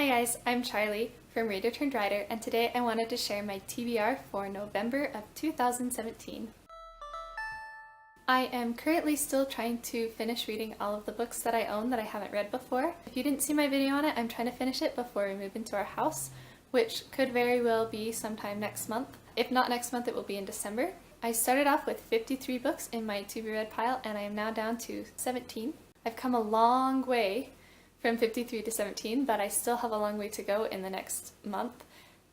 Hi guys, I'm Charlie from Reader Turned Writer, and today I wanted to share my TBR for November of 2017. I am currently still trying to finish reading all of the books that I own that I haven't read before. If you didn't see my video on it, I'm trying to finish it before we move into our house, which could very well be sometime next month. If not next month, it will be in December. I started off with 53 books in my to be read pile, and I am now down to 17. I've come a long way from 53 to 17, but I still have a long way to go in the next month.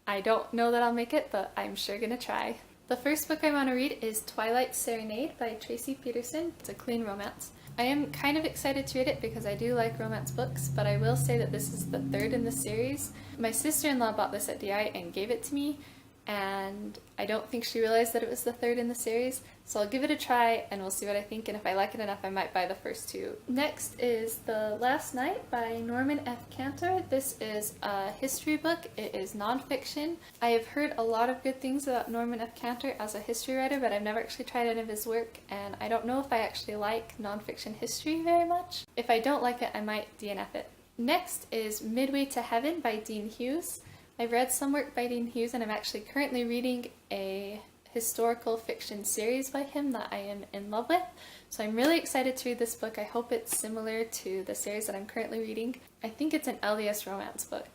I don't know that I'll make it, but I'm sure gonna try. The first book I want to read is Twilight, Serenade by Tracie Peterson. It's a clean romance. I am kind of excited to read it because I do like romance books, but I will say that this is the third in the series. My sister-in-law bought this at DI and gave it to me, and I don't think she realized that it was the third in the series, so I'll give it a try and we'll see what I think, and if I like it enough I might buy the first two. Next is The Last Night by Norman F. Cantor. This is a history book. It is nonfiction. I have heard a lot of good things about Norman F. Cantor as a history writer, but I've never actually tried any of his work, and I don't know if I actually like nonfiction history very much. If I don't like it, I might DNF it. Next is Midway to Heaven by Dean Hughes. I've read some work by Dean Hughes, and I'm actually currently reading a historical fiction series by him that I am in love with. So I'm really excited to read this book. I hope it's similar to the series that I'm currently reading. I think it's an LDS romance book,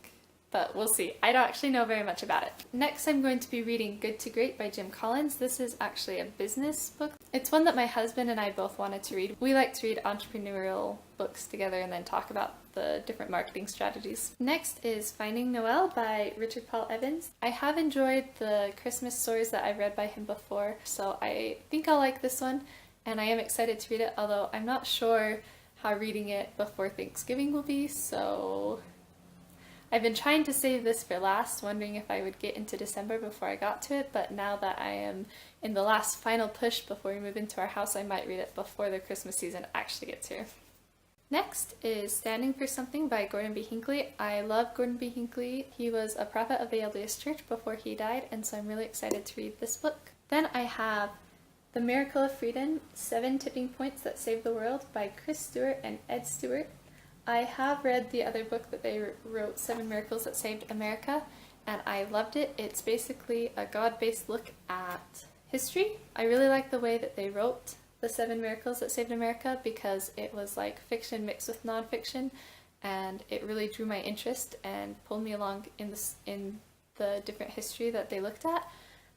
but we'll see. I don't actually know very much about it. Next, I'm going to be reading Good to Great by Jim Collins. This is actually a business book. It's one that my husband and I both wanted to read. We like to read entrepreneurial books together and then talk about the different marketing strategies. Next is Finding Noel by Richard Paul Evans. I have enjoyed the Christmas stories that I've read by him before, so I think I'll like this one, and I am excited to read it, although I'm not sure how reading it before Thanksgiving will be, so I've been trying to save this for last, wondering if I would get into December before I got to it, but now that I am in the last final push before we move into our house, I might read it before the Christmas season actually gets here. Next is Standing for Something by Gordon B. Hinckley. I love Gordon B. Hinckley. He was a prophet of the LDS Church before he died, and so I'm really excited to read this book. Then I have The Miracle of Freedom, 7 Tipping Points That Saved the World by Chris Stewart and Ed Stewart. I have read the other book that they wrote, 7 Miracles That Saved America, and I loved it. It's basically a God-based look at history. I really like the way that they wrote the 7 Miracles That Saved America because it was like fiction mixed with nonfiction, and it really drew my interest and pulled me along in the different history that they looked at.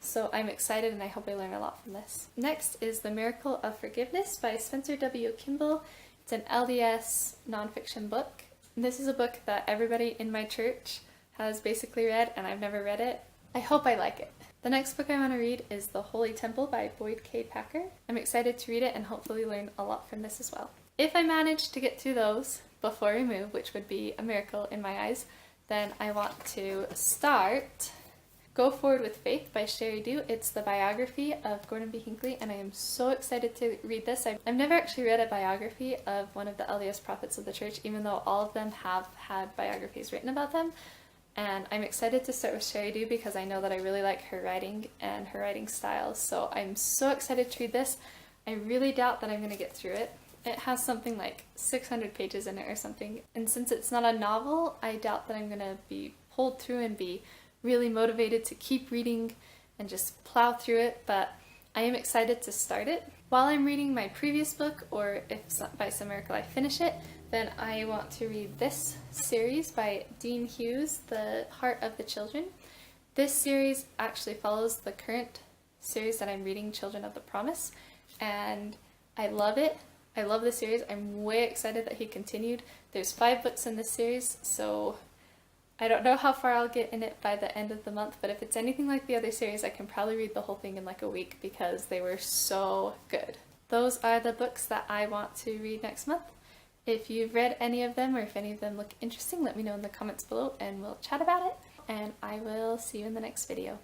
So I'm excited and I hope I learn a lot from this. Next is The Miracle of Forgiveness by Spencer W. Kimball. It's an LDS nonfiction book. This is a book that everybody in my church has basically read, and I've never read it. I hope I like it. The next book I want to read is The Holy Temple by Boyd K. Packer. I'm excited to read it and hopefully learn a lot from this as well. If I manage to get through those before we move, which would be a miracle in my eyes, then I want to start Go Forward with Faith by Sheri Dew. It's the biography of Gordon B. Hinckley, and I am so excited to read this. I've never actually read a biography of one of the LDS prophets of the church, even though all of them have had biographies written about them. And I'm excited to start with Sheri Dew because I know that I really like her writing and her writing style, so I'm so excited to read this. I really doubt that I'm going to get through it. It has something like 600 pages in it or something, and since it's not a novel, I doubt that I'm going to be pulled through and be really motivated to keep reading and just plow through it, but I am excited to start it. While I'm reading my previous book, or if by some miracle I finish it, then I want to read this series by Dean Hughes, The Heart of the Children. This series actually follows the current series that I'm reading, Children of the Promise, and I love it. I love the series. I'm way excited that he continued. There's 5 books in this series, so I don't know how far I'll get in it by the end of the month, but if it's anything like the other series, I can probably read the whole thing in like a week because they were so good. Those are the books that I want to read next month. If you've read any of them or if any of them look interesting, let me know in the comments below and we'll chat about it, and I will see you in the next video.